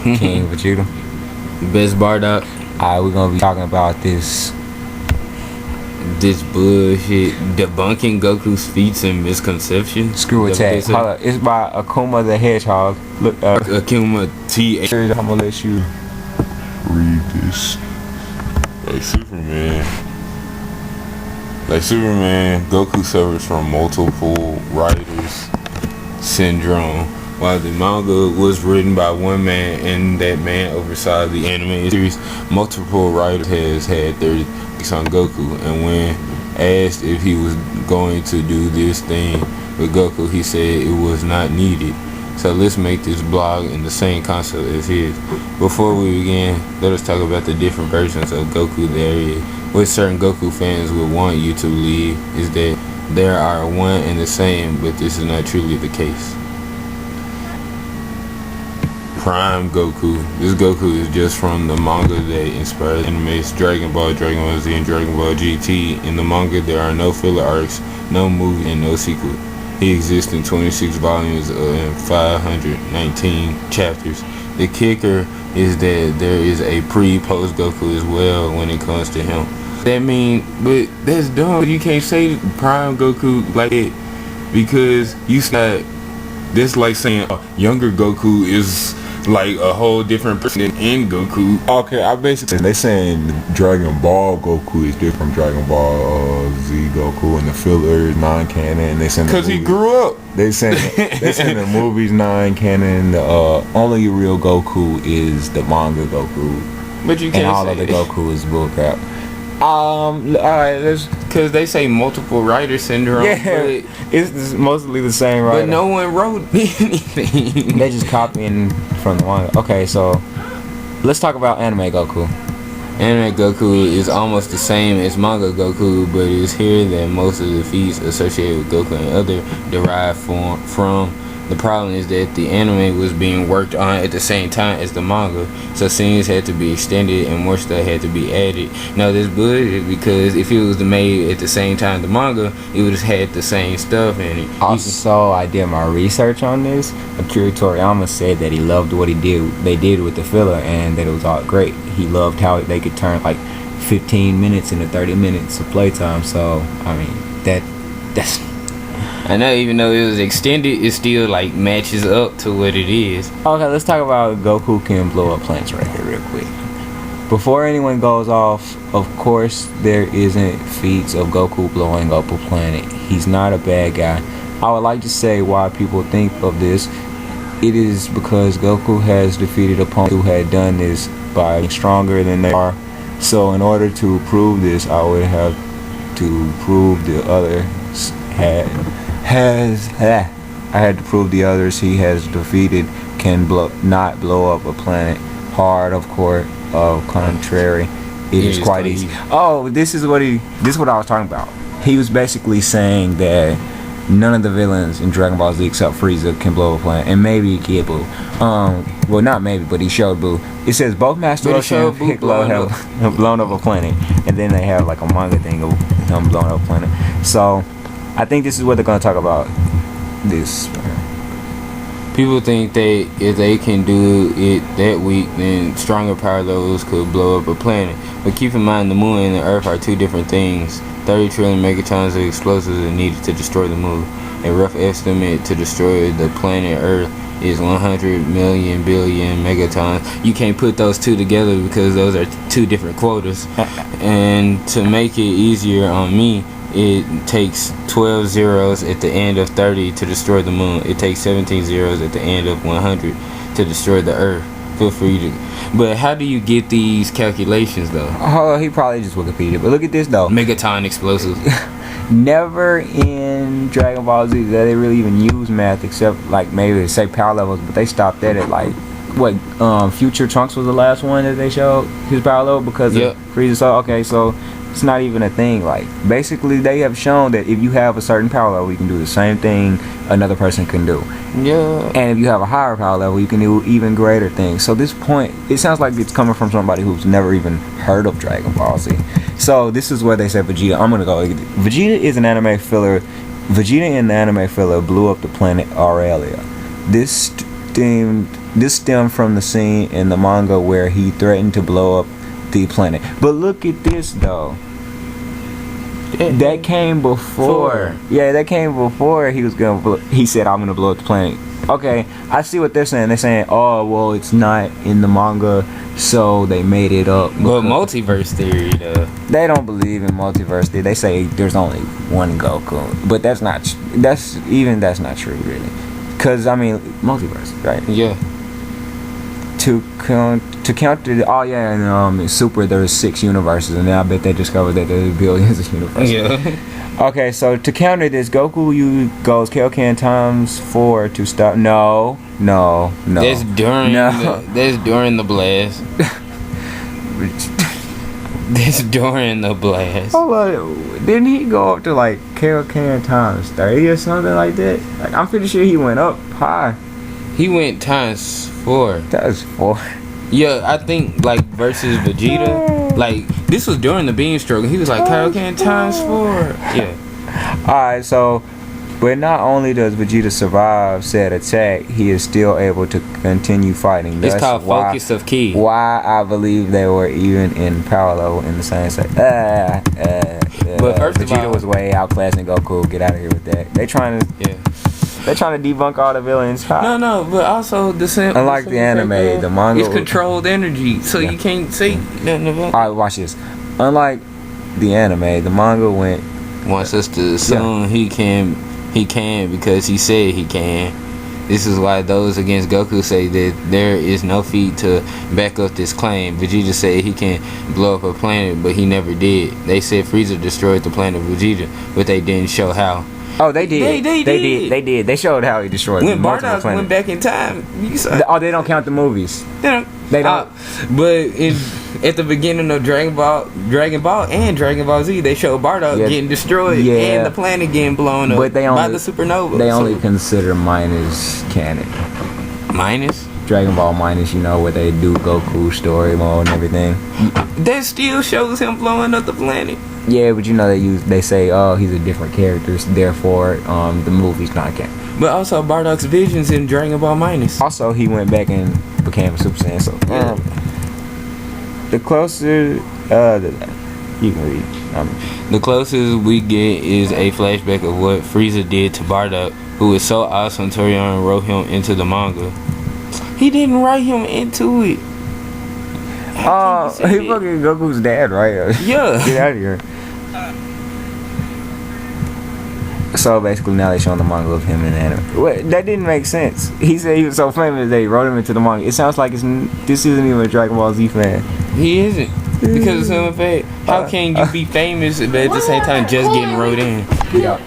King Vegeta. Best Bardock. Alright, we're gonna be talking about this bullshit. Debunking Goku's feats and misconceptions. Screw attack. Hold up. It's by Akuma the Hedgehog. Look, Akuma T. I'm gonna let you read this. Like Superman, Goku suffers from multiple writers syndrome. While the manga was written by one man and that man oversaw the anime series, multiple writers has had their takes on Goku. And when asked if he was going to do this thing with Goku, he said it was not needed. So let's make this blog in the same concept as his. Before we begin, let us talk about the different versions of Goku there is. What certain Goku fans would want you to believe is that there are one and the same, but this is not truly the case. Prime Goku. This Goku is just from the manga that inspired animes Dragon Ball, Dragon Ball Z, and Dragon Ball GT. In the manga, there are no filler arcs, no movie, and no sequel. He exists in 26 volumes and 519 chapters. The kicker is that there is a pre-post Goku as well when it comes to him. That mean, but that's dumb. You can't say Prime Goku like it because you said this like saying younger Goku is like a whole different person in Goku. Okay, they saying Dragon Ball Goku is different from Dragon Ball Z Goku, and the filler is non-canon. And they saying because he grew up. They saying the movies non-canon. The only real Goku is the manga Goku. But you can't and all say other Goku is bullcrap. alright, because they say multiple writer syndrome. Yeah, it's mostly the same writer. But no one wrote anything. They just copying from the manga. Okay, so let's talk about anime Goku. Anime Goku is almost the same as manga Goku, but it is here that most of the feats associated with Goku and other derived from. The problem is that the anime was being worked on at the same time as the manga, so scenes had to be extended and more stuff had to be added. Now this bullshit, because if it was made at the same time the manga, it would have had the same stuff in it. Also, I did my research on this. Akira Toriyama said that he loved what they did with the filler and that it was all great. He loved how they could turn like 15 minutes into 30 minutes of playtime. So I mean that's I know, even though it was extended, it still like matches up to what it is. Okay, let's talk about Goku can blow up planets right here real quick. Before anyone goes off, of course there isn't feats of Goku blowing up a planet. He's not a bad guy. I would like to say why people think of this. It is because Goku has defeated opponents who had done this by being stronger than they are. So in order to prove this, I would have to prove the others I had to prove the others he has defeated can not blow up a planet hard, of course. Contrary, it is quite easy. Oh, this is what I was talking about. He was basically saying that none of the villains in Dragon Ball Z except Frieza can blow up a planet, and maybe Kid Buu. Well, not maybe, but he showed Buu. It says both Master Roshi and Piccolo have blown up a planet, and then they have like a manga thing of him blowing up a planet. So I think this is what they're going to talk about. This. People think that if they can do it that weak, then stronger power levels could blow up a planet. But keep in mind, the moon and the earth are two different things. 30 trillion megatons of explosives are needed to destroy the moon. A rough estimate to destroy the planet Earth is 100 million billion megatons. You can't put those two together because those are two different quotas. And to make it easier on me, it takes 12 zeros at the end of 30 to destroy the moon. It takes 17 zeros at the end of 100 to destroy the earth. Feel free to. But how do you get these calculations though? Oh, he probably just Wikipedia. But look at this though. Megaton explosives. Never in Dragon Ball Z did they really even use math except like maybe say power levels, but they stopped that at like what Future Trunks was the last one that they showed his power level because of Frieza. So okay, so it's not even a thing. Like basically they have shown that if you have a certain power level you can do the same thing another person can do. Yeah. And if you have a higher power level you can do even greater things. So this point, it sounds like it's coming from somebody who's never even heard of Dragon Ball Z. So this is where they say Vegeta. I'm gonna go. Vegeta is an anime filler. Vegeta in the anime filler blew up the planet Aurelia. This stemmed from the scene in the manga where he threatened to blow up the planet. But look at this though. That came before. Yeah, that came before he was gonna. He said, "I'm gonna blow up the planet." Okay, I see what they're saying. They're saying, "Oh, well, it's not in the manga, so they made it up." But multiverse theory, though. They don't believe in multiverse theory. They say there's only one Goku, but that's not. That's not true, really. Cause I mean, multiverse, right? Yeah. To counter the, oh yeah, and in Super there's 6 universes, and now I bet they discovered that there's billions of universes. Yeah. Okay, so to counter this, Goku goes Kaioken times 4 to stop. No. That's during the blast. That's during the blast. Hold on, didn't he go up to like Kaioken times 30 or something like that? Like, I'm pretty sure he went up high. He went times 4. That was 4. Yeah, I think like versus Vegeta, like this was during the beam stroke. He was like Kaioken times 4. Yeah. Alright, so, but not only does Vegeta survive said attack, he is still able to continue fighting. It's called focus of ki. Why I believe they were even in parallel in the same set. But first Vegeta was way outclassing Goku. Get out of here with that. They trying to debunk all the villains. No, but also unlike the anime, the manga, it's controlled energy, so you can't say nothing about. Alright, watch this. Unlike the anime, the manga wants us to assume he can because he said he can. This is why those against Goku say that there is no feat to back up this claim. Vegeta said he can blow up a planet, but he never did. They said Frieza destroyed the planet Vegeta, but they didn't show how. Oh, they did. They did. They showed how he destroyed. When Bardock went back in time, you saw. Oh, they don't count the movies. They don't. But at the beginning of Dragon Ball and Dragon Ball Z, they showed Bardock getting destroyed and the planet getting blown up by the supernova. They only consider minus canon. Minus? Dragon Ball minus, where they do Goku story mode and everything. That still shows him blowing up the planet. Yeah, but they say, oh, he's a different character, so therefore the movie's not canon. But also Bardock's visions in Dragon Ball minus. Also, he went back and became a Super Saiyan. So the closer you can read. The closest we get is a flashback of what Frieza did to Bardock, who was so awesome Toriyama wrote him into the manga. He didn't write him into it. He fucking Goku's dad, right? Yeah. Get out of here. So basically now they showing the manga of him in the anime. Wait, that didn't make sense. He said he was so famous they wrote him into the manga. It sounds like this isn't even a Dragon Ball Z fan. He isn't. Because it's him and Fate. How can you be famous but at the same time just getting wrote in? Yeah.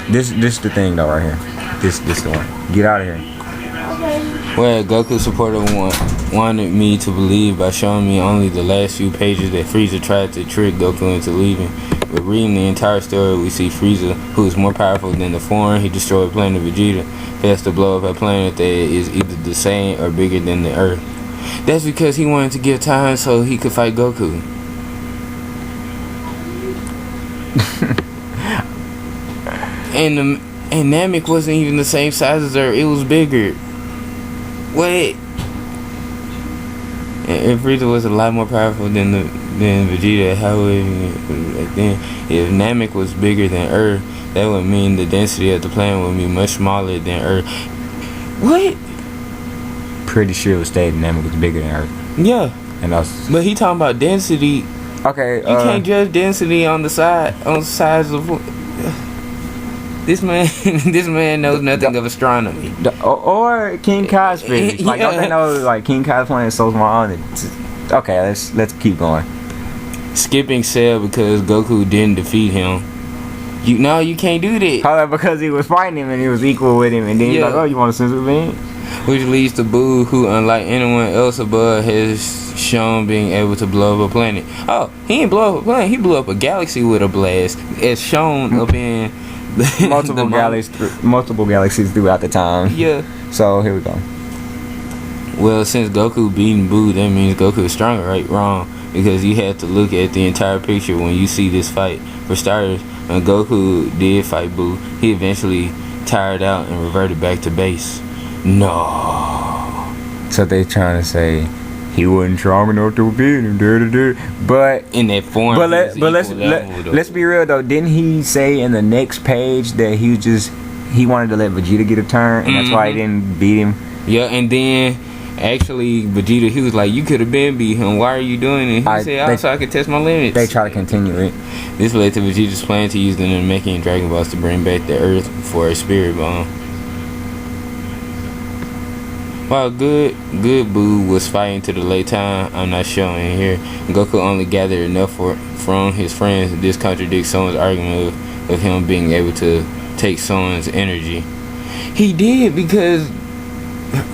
This the thing though right here. This the one. Get out of here. Well, Goku supporter wanted me to believe by showing me only the last few pages that Frieza tried to trick Goku into leaving. But reading the entire story, we see Frieza, who is more powerful than the foreign. He destroyed planet Vegeta. He has to blow up a planet that is either the same or bigger than the Earth. That's because he wanted to give time so he could fight Goku. and Namek wasn't even the same size as Earth. It was bigger. Wait. And Frieza was a lot more powerful than Vegeta. How would then if Namek was bigger than Earth, that would mean the density of the planet would be much smaller than Earth. What? Pretty sure it was stated Namek was bigger than Earth. Yeah. But he talking about density. Okay. You can't judge density on the size of. This man knows nothing of astronomy. Or King Kai's physics. Like, don't they know, like, King Kai's planet is so small? Okay, let's keep going. Skipping Cell because Goku didn't defeat him. You can't do that. How about because he was fighting him and he was equal with him, and then he's like, oh, you want a sensu bean? Which leads to Boo, who, unlike anyone else above, has shown being able to blow up a planet. Oh, he didn't blow up a planet. He blew up a galaxy with a blast, as shown up in multiple galaxies throughout the time. Yeah. So here we go. Well, since Goku beating Boo, that means Goku is stronger, right? Wrong. Because you have to look at the entire picture when you see this fight. For starters, when Goku did fight Boo, he eventually tired out and reverted back to base. No. So they trying to say he wasn't strong enough to beat him. But In that form, But he was let's equal level, though. let's be real though. Didn't he say in the next page that he wanted to let Vegeta get a turn, and that's why he didn't beat him? Yeah, and then actually Vegeta, he was like, "You could have been beat him. Why are you doing it?" He said, "So I could test my limits." They try to continue it. This led to Vegeta's plan to use the Namekian Dragon Balls to bring back the Earth for a spirit bomb. While Good Boo was fighting to the late time, I'm not showing here, Goku only gathered enough from his friends. This contradicts someone's argument of him being able to take someone's energy. He did, because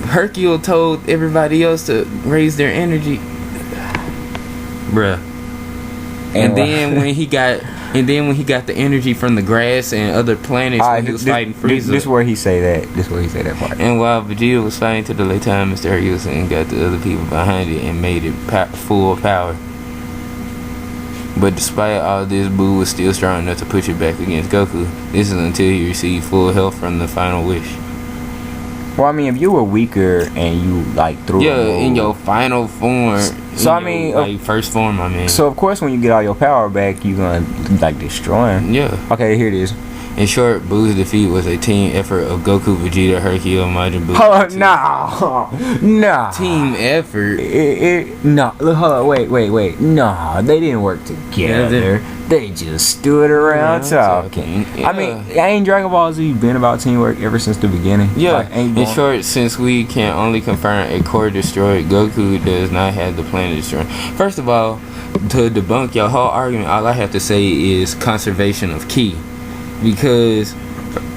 Hercule told everybody else to raise their energy. Bruh. And then when he got the energy from the grass and other planets when he was fighting Frieza. This is where he say that. This is where he say that part. And while Vegeta was fighting to the late time, Mr. Hercules got the other people behind it and made it full power. But despite all this, Boo was still strong enough to push it back against Goku. This is until he received full health from the final wish. Well, I mean, if you were weaker and you like threw in your final form. So I mean, first form, I mean. So of course, when you get all your power back, you gonna like destroy him. Yeah. Okay, here it is. In short, Boo's defeat was a team effort of Goku, Vegeta, Hercule, Majin Buu. Hold on, nah. Team effort. No, hold on, wait. No, they didn't work together. They just stood around talking. Yeah. I mean, ain't Dragon Ball Z been about teamwork ever since the beginning? Yeah. Like, In short, since we can only confirm a core destroyed, Goku does not have the plan to destroy. First of all, to debunk your whole argument, all I have to say is conservation of ki. Because,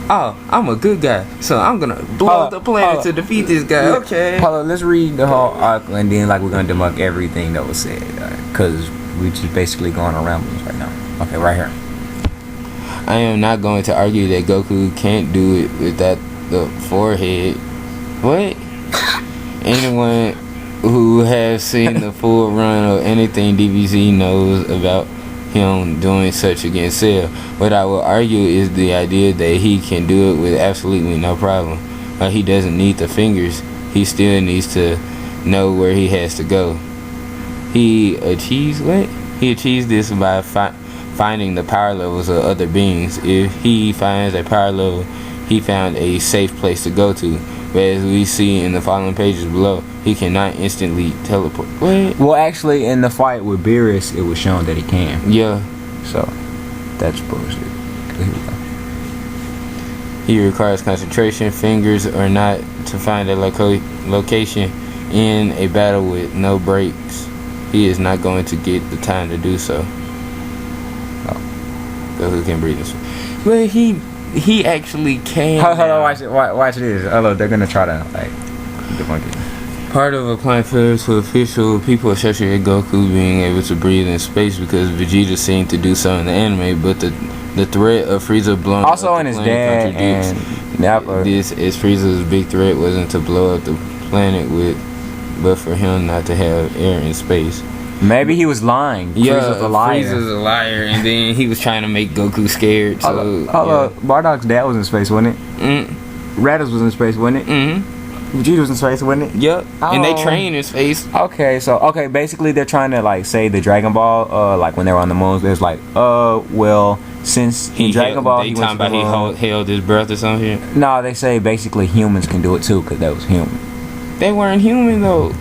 I'm a good guy, so I'm gonna blow up the planet to defeat this guy. Okay. Paulo, let's read the whole article and then we're gonna debunk everything that was said, because we're just basically going around this right now. Okay, right here. I am not going to argue that Goku can't do it without the forehead. What? Anyone who has seen the full run of anything DBZ knows about him doing such against Cell. What I will argue is the idea that he can do it with absolutely no problem. He doesn't need the fingers. He still needs to know where he has to go. He achieves what? He achieves this by finding the power levels of other beings. If he finds a power level, he found a safe place to go to. But as we see in the following pages below, he cannot instantly teleport. What? Well, actually, in the fight with Beerus, it was shown that he can. Yeah. So, that's bullshit. Here we go. He requires concentration, fingers or not, to find a location in a battle with no breaks. He is not going to get the time to do so. Goku can breathe this. But he actually can. Hold on, watch this. Hello, they're gonna try to debunk it. Part of applying failures to official people associate Goku being able to breathe in space because Vegeta seemed to do so in the anime, but the threat of Frieza blowing also up in the his planet dad contradicts and Nappa. this, as Frieza's big threat wasn't to blow up the planet but for him not to have air in space. Maybe he was lying. Yeah, Frieza's a liar. Frieza's a liar, and then he was trying to make Goku scared. So Bardock's dad was in space, wasn't it? Raditz was in space, wasn't it? Vegeta was in space, wasn't it? Yep. And they train in space. Okay, basically they're trying to say the Dragon Ball, when they were on the moon, there's well, since in Dragon Ball they talking about he held his breath or something. No, they say basically humans can do it too, because that was human. They weren't human though.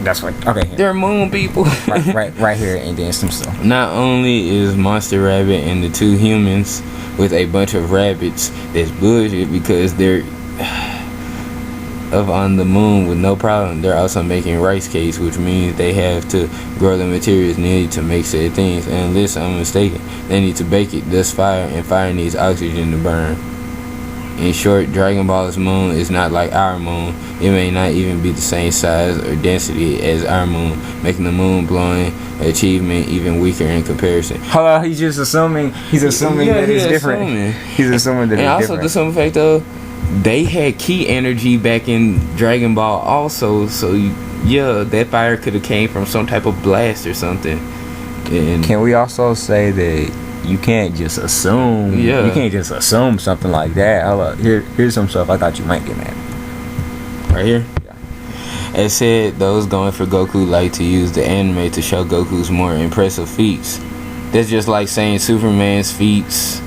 That's right. Okay. Here. They're moon people. right here, and then some stuff. Not only is Monster Rabbit and the two humans with a bunch of rabbits that's bullshit because they're up on the moon with no problem. They're also making rice cakes, which means they have to grow the materials needed to make said things. And unless I'm mistaken, they need to bake it, thus fire, and fire needs oxygen to burn. In short, Dragon Ball's moon is not like our moon. It may not even be the same size or density as our moon, making the moon blowing achievement even weaker in comparison. Hello, he's just assuming. He's assuming that it's different. He's assuming that it's different. And also the simple fact though, they had key energy back in Dragon Ball also, so yeah, that fire could have came from some type of blast or something. And can we also say that you can't just assume? Yeah. You can't just assume something like that. Hold up. Here's some stuff I thought you might get mad. Right here. Yeah. It said those going for Goku like to use the anime to show Goku's more impressive feats. That's just like saying Superman's feats.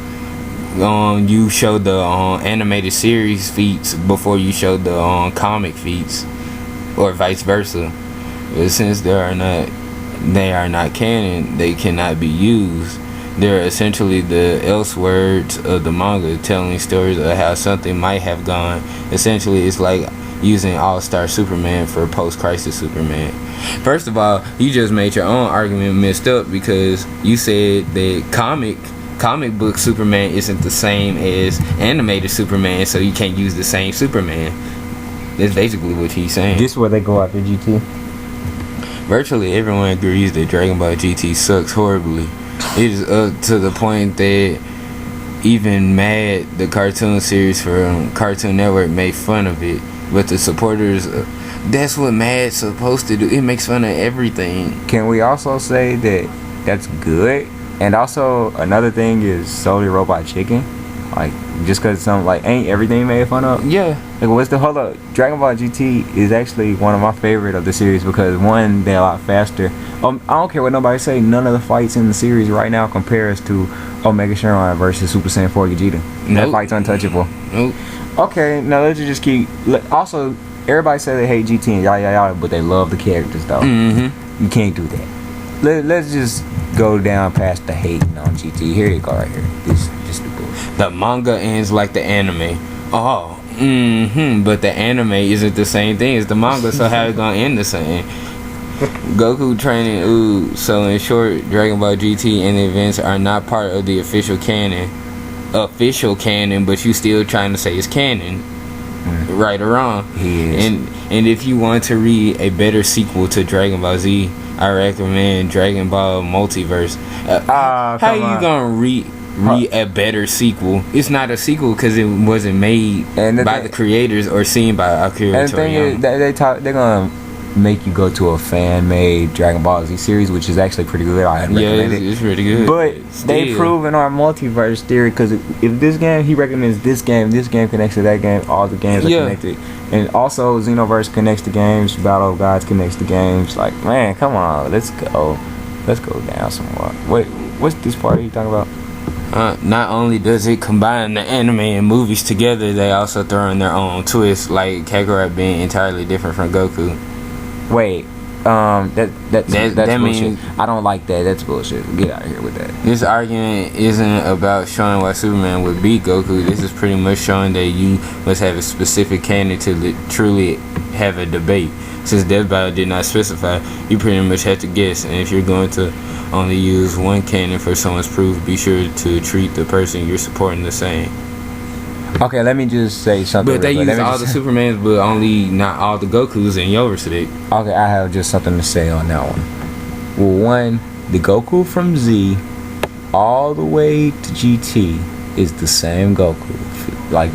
You showed the animated series feats before you showed the comic feats, or vice versa. But since they are not canon, they cannot be used. They're essentially the else words of the manga, telling stories of how something might have gone. Essentially, it's like using All-Star Superman for post-crisis Superman. First of all, you just made your own argument messed up because you said that comic book Superman isn't the same as animated Superman, so you can't use the same Superman. That's basically what he's saying. This is where they go after GT. Virtually everyone agrees that Dragon Ball GT sucks horribly. It is up to the point that even Mad, the cartoon series for Cartoon Network, made fun of it. But the supporters, that's what Mad's supposed to do. It makes fun of everything. Can we also say that that's good? And also another thing is solely Robot Chicken. Like, just because some, like, ain't everything made fun of? Yeah. Like, what's the hold up? Dragon Ball GT is actually one of my favorite of the series because one, they're a lot faster. I don't care what nobody say. None of the fights in the series right now compares to Omega Shenron versus Super Saiyan 4 Vegeta. That fight's untouchable. Nope. Okay, now let's just keep. Also, everybody say they hate GT and yada, but they love the characters though. Mm-hmm. You can't do that. Let's just go down past the hating on GT. Here you go, right here. This just the bullshit. The manga ends like the anime. Oh, but the anime isn't the same thing as the manga, so how it gonna end the same? Goku training so in short, Dragon Ball GT and the events are not part of the official canon, but you still trying to say it's canon. Right or wrong. And if you want to read a better sequel to Dragon Ball Z, I recommend Dragon Ball Multiverse. How you gonna read a better sequel? It's not a sequel because it wasn't made by the creators or seen by Akira Toriyama. And the thing is, they're gonna make you go to a fan-made Dragon Ball Z series, which is actually pretty good. I recommend it. It's pretty good. But they proven our multiverse theory because if this game, he recommends this game connects to that game, all the games are connected. And also Xenoverse connects to games, Battle of Gods connects to games. Like, man, come on, let's go down some more. Wait, what's this part you talking about? Not only does it combine the anime and movies together, they also throw in their own twist, like Kakarot being entirely different from Goku. Wait, that's bullshit. Means I don't like that. That's bullshit. Get out of here with that. This argument isn't about showing why Superman would beat Goku. This is pretty much showing that you must have a specific canon to truly have a debate. Since Death Battle did not specify, you pretty much have to guess. And if you're going to only use one canon for someone's proof, be sure to treat the person you're supporting the same. Okay, let me just say something. But they use all the Supermans, but only not all the Gokus in your stick. Okay, I have just something to say on that one. Well, one, the Goku from Z all the way to GT is the same Goku. Like,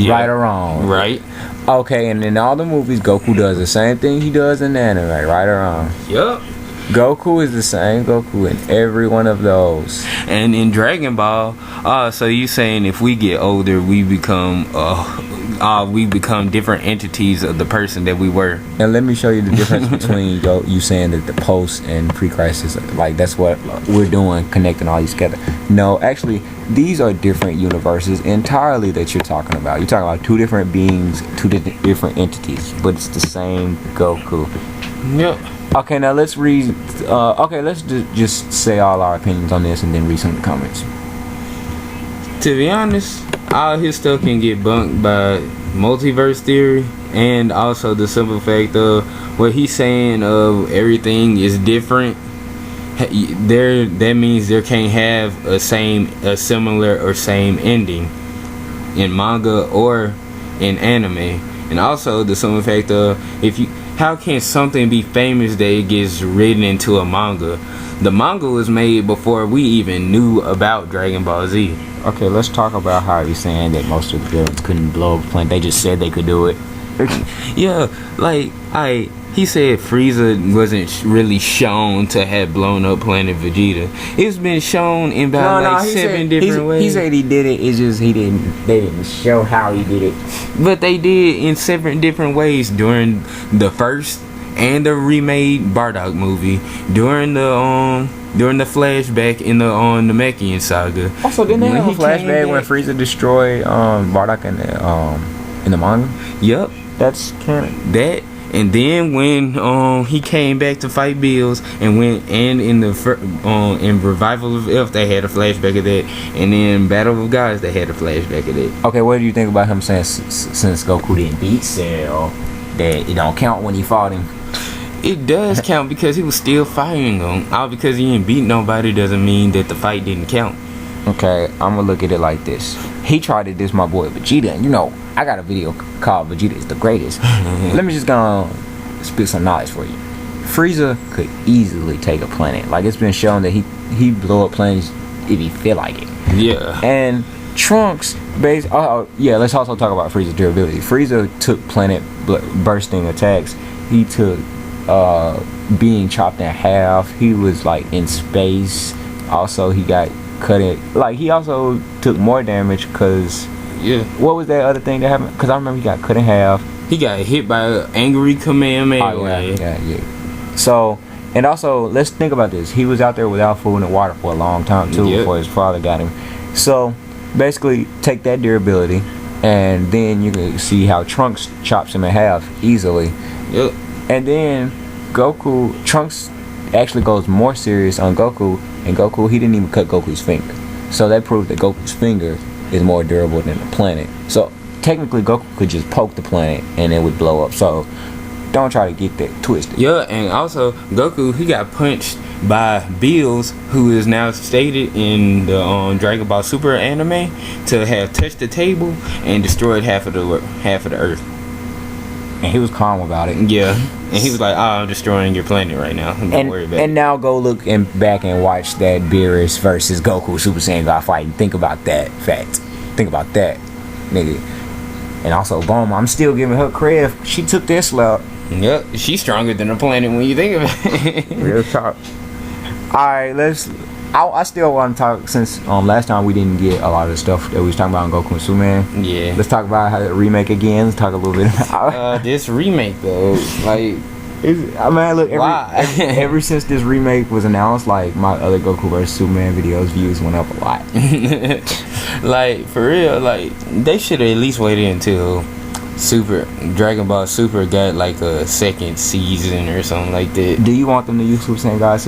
right or wrong. Right. Okay, and in all the movies, Goku does the same thing he does in the anime, right or wrong? Yup. Goku is the same Goku in every one of those. And in Dragon Ball, so you saying if we get older, we become different entities of the person that we were. And let me show you the difference between you saying that the post and pre-crisis, like that's what we're doing, connecting all these together. No, actually, these are different universes entirely that you're talking about. You're talking about two different beings, two different entities, but it's the same Goku. Yep. Okay, now let's read. Let's just say all our opinions on this and then read some of the comments. To be honest, all his stuff can get bunked by multiverse theory and also the simple fact of what he's saying of everything is different. That means there can't have a similar or same ending in manga or in anime. And also the simple fact of how can something be famous that it gets written into a manga? The manga was made before we even knew about Dragon Ball Z. Okay, let's talk about how he's saying that most of the villains couldn't blow up a plane. They just said they could do it. Yeah, like He said Frieza wasn't really shown to have blown up Planet Vegeta. It's been shown in about seven different ways. He said he did it. It's just they didn't show how he did it. But they did in 7 different ways during the first and the remade Bardock movie, during the flashback in the Namekian saga. Also, didn't they have a flashback when Frieza destroyed Bardock in the manga? Yep, that's canon. That. And then when he came back to fight Bills, and in the in Revival of F they had a flashback of that, and then Battle of Gods they had a flashback of that. Okay, what do you think about him saying since Goku didn't beat Cell, that it don't count when he fought him? It does count because he was still fighting him. All because he didn't beat nobody doesn't mean that the fight didn't count. Okay, I'm gonna look at it like this. He tried to diss my boy Vegeta, and I got a video called Vegeta is the greatest. Let me just go spit some knowledge for you. Frieza could easily take a planet. Like, it's been shown that he blow up planets if he feel like it. Yeah. And Trunks, let's also talk about Frieza's durability. Frieza took planet bursting attacks. He took being chopped in half. He was like in space. Also, he got cut it. Like, he also took more damage because what was that other thing that happened? Because I remember he got cut in half. He got hit by an angry Kamehameha. Oh, yeah. So, and also, let's think about this. He was out there without food and water for a long time too before his father got him. So basically, take that durability, and then you can see how Trunks chops him in half easily. Yep. And then Trunks actually goes more serious on Goku, and Goku, he didn't even cut Goku's finger. So that proves that Goku's finger is more durable than the planet. So technically Goku could just poke the planet and it would blow up. So don't try to get that twisted. Yeah, and also Goku, he got punched by Bills, who is now stated in the Dragon Ball Super anime to have touched the table and destroyed half of the Earth. And he was calm about it. Yeah. And he was like, I'm destroying your planet right now. Don't worry about it. And now go look back and watch that Beerus versus Goku Super Saiyan God fight and think about that fact. Think about that, nigga. And also, Bulma, I'm still giving her credit. She took that slap. Yep, she's stronger than the planet when you think of it. Real talk. Alright, I still want to talk, since last time we didn't get a lot of the stuff that we was talking about in Goku and Superman. Yeah. Let's talk about how the remake again. Let's talk a little bit about this remake though. Like, look, ever since this remake was announced, like, my other Goku vs Superman videos views went up a lot. Like, for real, like, they should have at least waited until Dragon Ball Super got like a second season or something like that. Do you want them to use Super Saiyan God,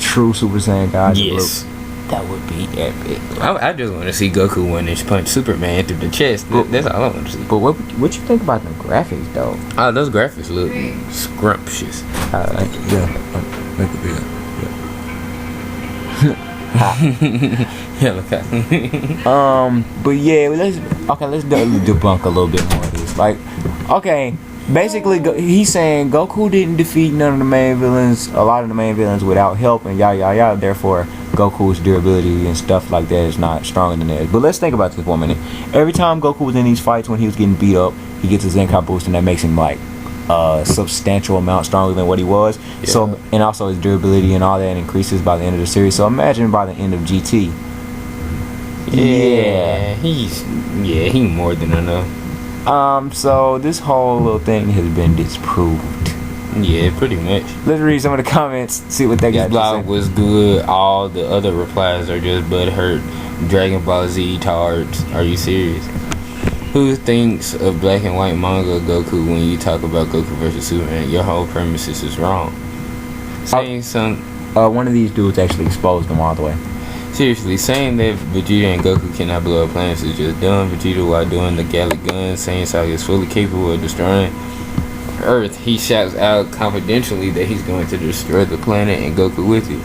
true Super Saiyan God? Yes. That would be epic. I just want to see Goku when they punch Superman through the chest. That's all I want to see. But what you think about the graphics though? Oh, those graphics look scrumptious. Look at that. Yeah, look at but yeah, let's debunk a little bit more of this. Like, okay, basically he's saying Goku didn't defeat none of the main villains, a lot of the main villains, without help, and therefore Goku's durability and stuff like that is not stronger than theirs. But let's think about this for a minute. Every time Goku was in these fights, when he was getting beat up, he gets a Zenkai boost, and that makes him like a substantial amount stronger than what he was. Yeah. So, and also his durability and all that increases by the end of the series. So imagine by the end of GT. He more than enough. So this whole little thing has been disproved. Yeah, pretty much. Let's read some of the comments, see what they got to say. This blog was good. All the other replies are just butthurt. Dragon Ball Z tards. Are you serious? Who thinks of black and white manga Goku when you talk about Goku versus Superman? Your whole premises is wrong. One of these dudes actually exposed them all the way. Seriously, saying that Vegeta and Goku cannot blow up planets is just dumb. Vegeta, while doing the Gallic Gun, Saiyan Saga is fully capable of destroying Earth. He shouts out confidentially that he's going to destroy the planet and Goku with it.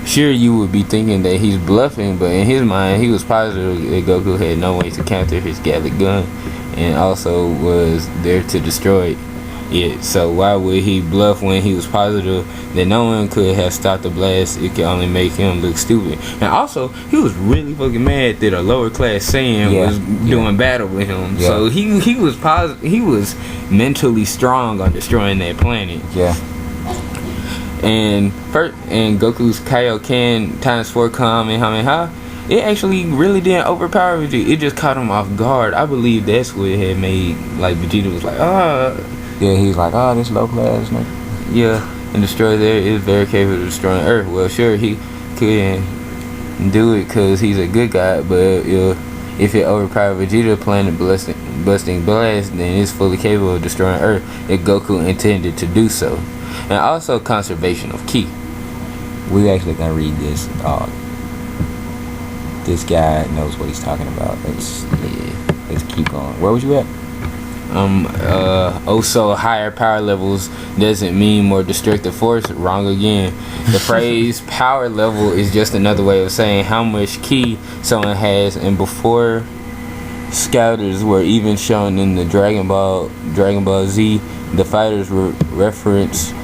Sure, you would be thinking that he's bluffing, but in his mind, he was positive that Goku had no way to counter his Gallic Gun and also was there to destroy it. it. So why would he bluff when he was positive that no one could have stopped the blast? It could only make him look stupid. And also, he was really fucking mad that a lower class Saiyan was doing battle with him. Yeah. So he was positive. He was mentally strong on destroying that planet. Yeah. And Goku's Kaioken times 4 Kamehameha, it actually really didn't overpower Vegeta. It just caught him off guard. I believe that's what had made, like, Vegeta was like, Yeah, he's like, oh, this low class nigga. yeah, and destroy there is very capable of destroying Earth. Well, sure, he couldn't do it because he's a good guy, but if it overpowered Vegeta planet busting blast, then it's fully capable of destroying Earth if Goku intended to do so. And also conservation of ki. We actually gonna read this. This guy knows what he's talking about. Let's keep going. Where was you at? Also higher power levels doesn't mean more destructive force. Wrong again. The phrase power level is just another way of saying how much ki someone has, and before scouters were even shown in the Dragon Ball Z, the fighters were referenced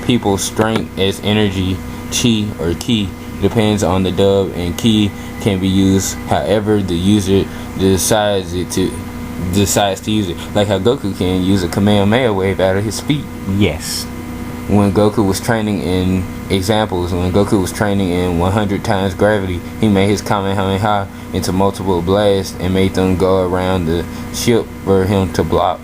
people's strength as energy, chi, or ki. Depends on the dub, and ki can be used however the user decides to use it. Like how Goku can use a Kamehameha wave out of his feet. Yes. When Goku was training in 100 times gravity, he made his Kamehameha into multiple blasts and made them go around the ship for him to block.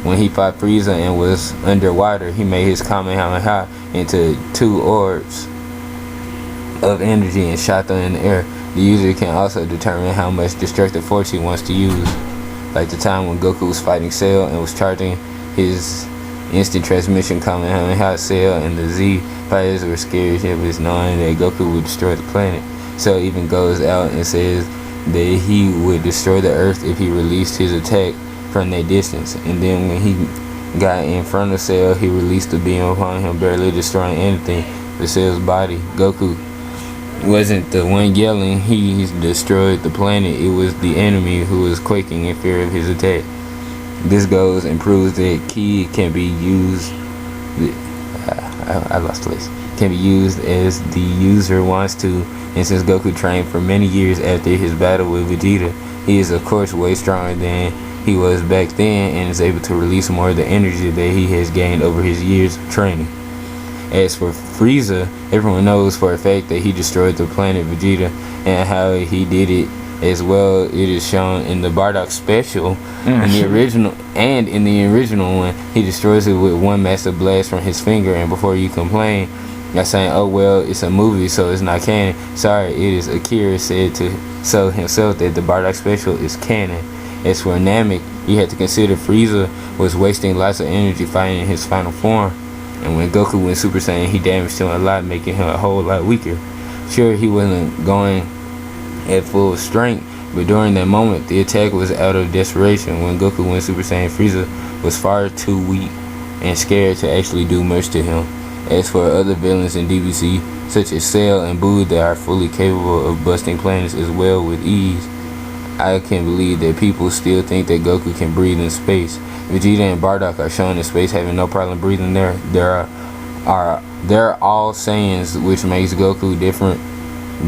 When he fought Frieza and was underwater, he made his Kamehameha into 2 orbs of energy and shot them in the air. The user can also determine how much destructive force he wants to use. Like the time when Goku was fighting Cell and was charging his instant transmission Kamehameha Cell, and the Z fighters were scared shitless knowing that Goku would destroy the planet. Cell even goes out and says that he would destroy the Earth if he released his attack from that distance. And then when he got in front of Cell, he released the beam upon him, barely destroying anything but Cell's body. Goku wasn't the one yelling, he destroyed the planet. It was the enemy who was quaking in fear of his attack. This goes and proves that ki can be used can be used as the user wants to. And since Goku trained for many years after his battle with Vegeta, he is of course way stronger than he was back then and is able to release more of the energy that he has gained over his years of training. As for Frieza, everyone knows for a fact that he destroyed the planet Vegeta, and how he did it as well. It is shown in the Bardock special. In the original one, he destroys it with one massive blast from his finger. And before you complain by saying, oh well, it's a movie so it's not canon, sorry, it is. Akira said to so himself that the Bardock special is canon. As for Namek, you have to consider Frieza was wasting lots of energy fighting in his final form. And when Goku went Super Saiyan, he damaged him a lot, making him a whole lot weaker. Sure, he wasn't going at full strength, but during that moment, the attack was out of desperation. When Goku went Super Saiyan, Frieza was far too weak and scared to actually do much to him. As for other villains in DBZ, such as Cell and Buu, that are fully capable of busting planets as well with ease, I can believe that people still think that Goku can breathe in space. Vegeta and Bardock are shown in space having no problem breathing there. They're all Saiyans, which makes Goku different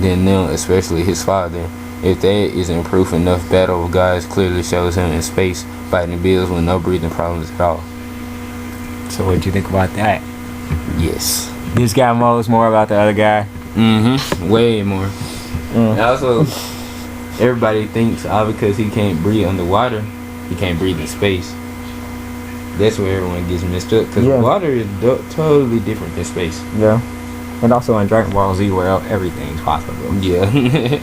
than them, especially his father. If that isn't proof enough, Battle of Gods clearly shows him in space fighting bills with no breathing problems at all. So what do you think about that? Yes. This guy knows more about the other guy. Way more. And also, everybody thinks because he can't breathe underwater, he can't breathe in space. That's where everyone gets messed up, because water is totally different than space. Yeah. And also in Dragon Ball Z, where everything's possible. Yeah.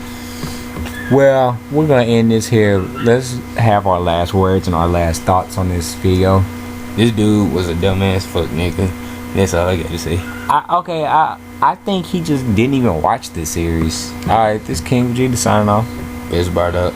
Well, we're going to end this here. Let's have our last words and our last thoughts on this video. This dude was a dumbass fuck nigga. That's all I got to say. I think he just didn't even watch the series. Alright, this King Vegeta signing off. It's Bardock.